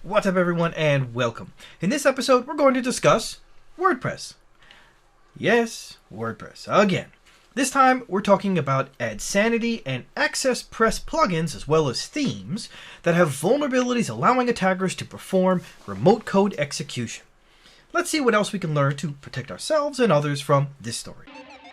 What's up everyone and welcome. In this episode we're going to discuss WordPress. Yes, WordPress again. This time we're talking about AdSanity and AccessPress plugins as well as themes that have vulnerabilities allowing attackers to perform remote code execution. Let's see what else we can learn to protect ourselves and others from this story.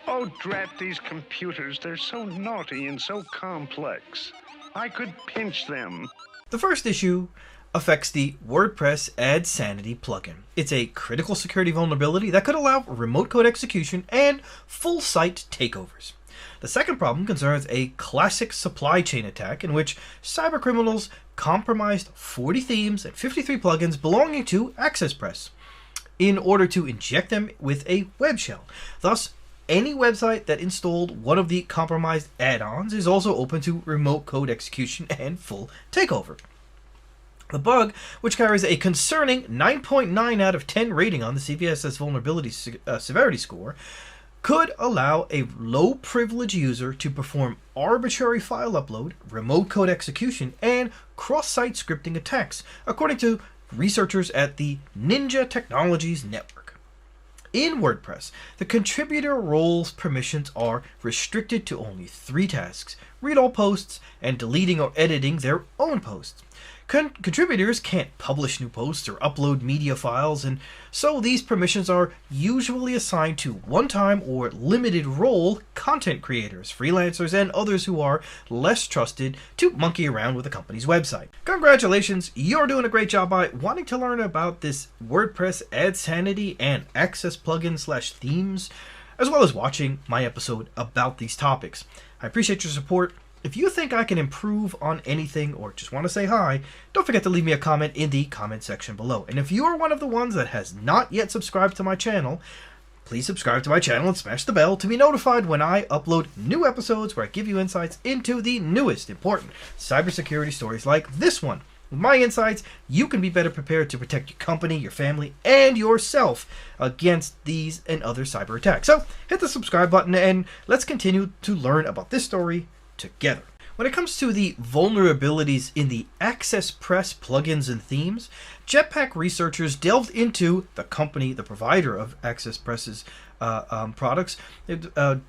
Oh, drat these computers. They're so naughty and so complex. I could pinch them. The first issue affects the WordPress AdSanity plugin. It's a critical security vulnerability that could allow remote code execution and full site takeovers. The second problem concerns a classic supply chain attack in which cybercriminals compromised 40 themes and 53 plugins belonging to AccessPress in order to inject them with a web shell. Thus, any website that installed one of the compromised add-ons is also open to remote code execution and full takeover. The bug, which carries a concerning 9.9 out of 10 rating on the CVSS vulnerability severity score, could allow a low-privilege user to perform arbitrary file upload, remote code execution, and cross-site scripting attacks, according to researchers at the Ninja Technologies Network. In WordPress, the contributor roles permissions are restricted to only 3 tasks: read all posts and deleting or editing their own posts. Contributors can't publish new posts or upload media files, and so these permissions are usually assigned to one-time or limited role content creators, freelancers, and others who are less trusted to monkey around with a company's website. Congratulations, you're doing a great job by wanting to learn about this WordPress AdSanity and Access plugin/themes, as well as watching my episode about these topics. I appreciate your support. If you think I can improve on anything or just want to say hi, don't forget to leave me a comment in the comment section below. And if you are one of the ones that has not yet subscribed to my channel, please subscribe to my channel and smash the bell to be notified when I upload new episodes where I give you insights into the newest important cybersecurity stories like this one. With my insights, you can be better prepared to protect your company, your family, and yourself against these and other cyber attacks. So hit the subscribe button and let's continue to learn about this story together. When it comes to the vulnerabilities in the AccessPress plugins and themes, Jetpack researchers delved into the provider of AccessPress's products,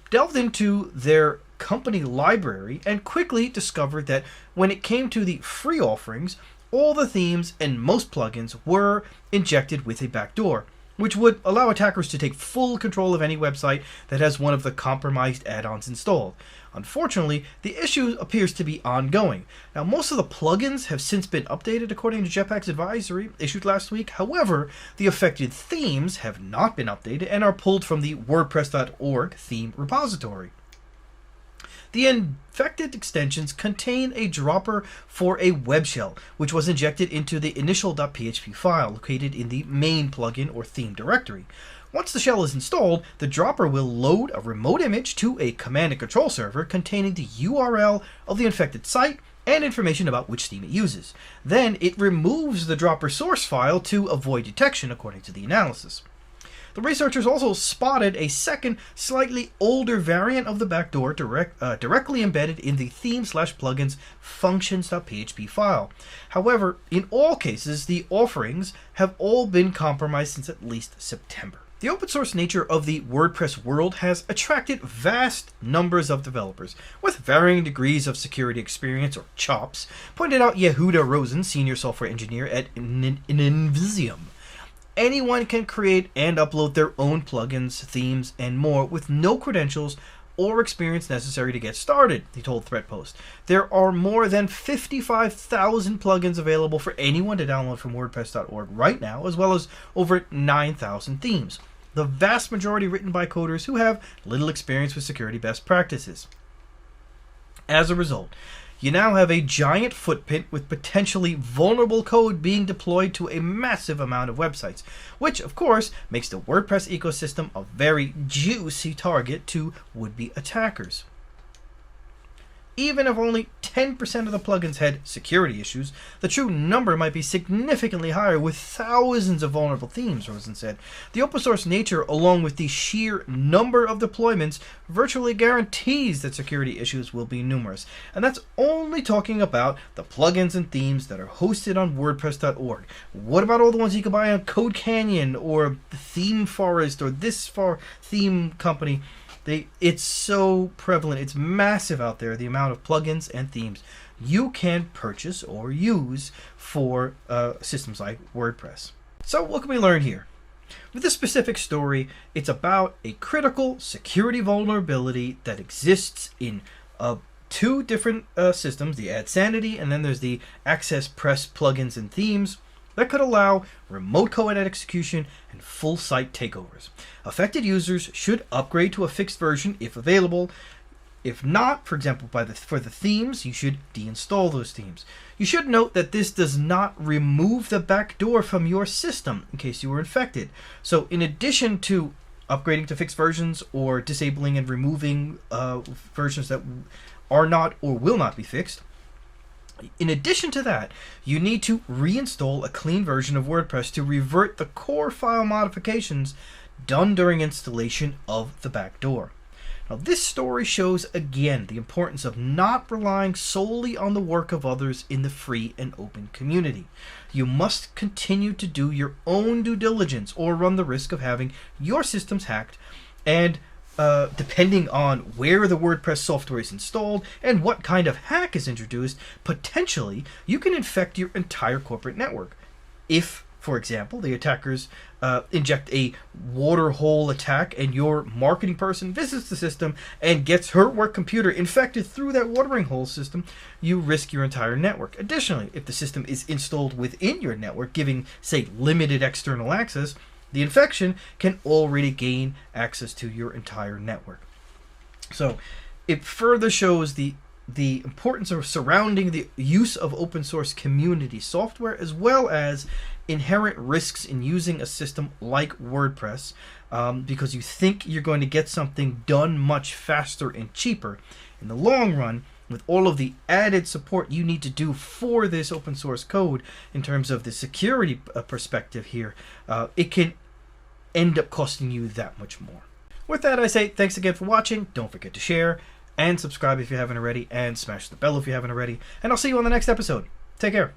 delved into their company library and quickly discovered that when it came to the free offerings, all the themes and most plugins were injected with a backdoor, which would allow attackers to take full control of any website that has one of the compromised add-ons installed. Unfortunately, the issue appears to be ongoing. Now, most of the plugins have since been updated according to Jetpack's advisory issued last week. However, the affected themes have not been updated and are pulled from the WordPress.org theme repository. The infected extensions contain a dropper for a web shell, which was injected into the initial.php file located in the main plugin or theme directory. Once the shell is installed, the dropper will load a remote image to a command and control server containing the URL of the infected site and information about which theme it uses. Then it removes the dropper source file to avoid detection, according to the analysis. The researchers also spotted a second, slightly older variant of the backdoor directly embedded in the theme/plugins functions.php file. However, in all cases, the offerings have all been compromised since at least September. The open source nature of the WordPress world has attracted vast numbers of developers with varying degrees of security experience, or chops, pointed out Yehuda Rosen, senior software engineer at Invisium. Anyone can create and upload their own plugins, themes, and more with no credentials or experience necessary to get started, he told ThreatPost. There are more than 55,000 plugins available for anyone to download from WordPress.org right now, as well as over 9,000 themes, the vast majority written by coders who have little experience with security best practices. As a result, you now have a giant footprint with potentially vulnerable code being deployed to a massive amount of websites, which of course makes the WordPress ecosystem a very juicy target to would-be attackers. even if only 10% of the plugins had security issues, the true number might be significantly higher with thousands of vulnerable themes, Rosen said. The open source nature, along with the sheer number of deployments, virtually guarantees that security issues will be numerous. And that's only talking about the plugins and themes that are hosted on WordPress.org. What about all the ones you can buy on Code Canyon or Theme Forest or this far theme company? It's so prevalent. It's massive out there, the amount of plugins and themes you can purchase or use for systems like WordPress. So what can we learn here? With this specific story, it's about a critical security vulnerability that exists in two different systems, the AdSanity, and then there's the AccessPress plugins and themes that could allow remote code execution and full site takeovers. Affected users should upgrade to a fixed version if available. If not, for example, for the themes, you should deinstall those themes. You should note that this does not remove the backdoor from your system in case you were infected. So in addition to upgrading to fixed versions or disabling and removing versions that are not or will not be fixed, in addition to that, you need to reinstall a clean version of WordPress to revert the core file modifications done during installation of the backdoor. Now, this story shows again the importance of not relying solely on the work of others in the free and open community. You must continue to do your own due diligence or run the risk of having your systems hacked, and depending on where the WordPress software is installed and what kind of hack is introduced, potentially you can infect your entire corporate network. If, for example, the attackers inject a water hole attack and your marketing person visits the system and gets her work computer infected through that watering hole system, you risk your entire network. Additionally, if the system is installed within your network, giving, say, limited external access, the infection can already gain access to your entire network. So it further shows the importance of surrounding the use of open source community software, as well as inherent risks in using a system like WordPress, because you think you're going to get something done much faster and cheaper. In the long run, with all of the added support you need to do for this open source code in terms of the security perspective here, it can end up costing you that much more. With that, I say thanks again for watching. Don't forget to share and subscribe if you haven't already, and smash the bell if you haven't already. And I'll see you on the next episode. Take care.